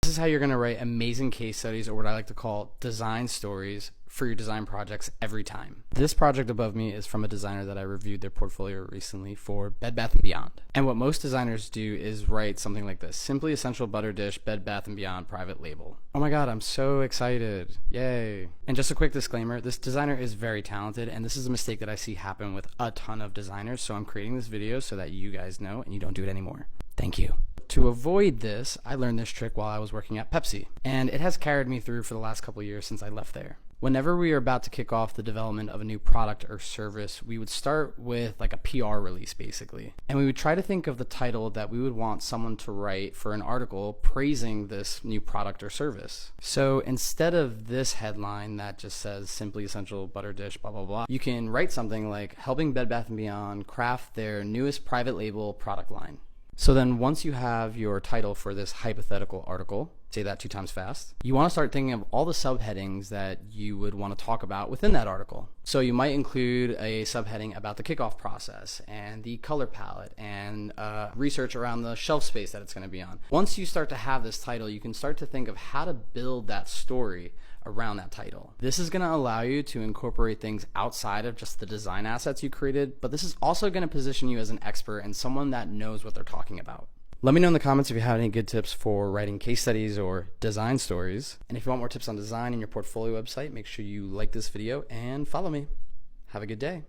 is how you're going to write amazing case studies, or what I like to call design stories, for your design projects every time. This project above me is from a designer that I reviewed their portfolio recently for Bed Bath & Beyond. And what most designers do is write something like this: Simply Essential Butter Dish Bed Bath & Beyond private label. Oh my god, I'm so excited. Yay. And just a quick disclaimer, this designer is very talented, and this is a mistake that I see happen with a ton of designers, so I'm creating this video so that you guys know and you don't do it anymore. Thank you. To avoid this, I learned this trick while I was working at Pepsi, and it has carried me through for the last couple years since I left there. Whenever we are about to kick off the development of a new product or service, we would start with like a PR release basically. And we would try to think of the title that we would want someone to write for an article praising this new product or service. So instead of this headline that just says Simply Essential Butter Dish blah blah blah, you can write something like helping Bed Bath & Beyond craft their newest private label product line. So then once you have your title for this hypothetical article, say that 2 times fast, you want to start thinking of all the subheadings that you would want to talk about within that article. So you might include a subheading about the kickoff process and the color palette and research around the shelf space that it's going to be on. Once you start to have this title, you can start to think of how to build that story around that title. This is going to allow you to incorporate things outside of just the design assets you created, but this is also going to position you as an expert and someone that knows what they're talking about. Let me know in the comments if you have any good tips for writing case studies or design stories. And if you want more tips on design in your portfolio website, make sure you like this video and follow me. Have a good day.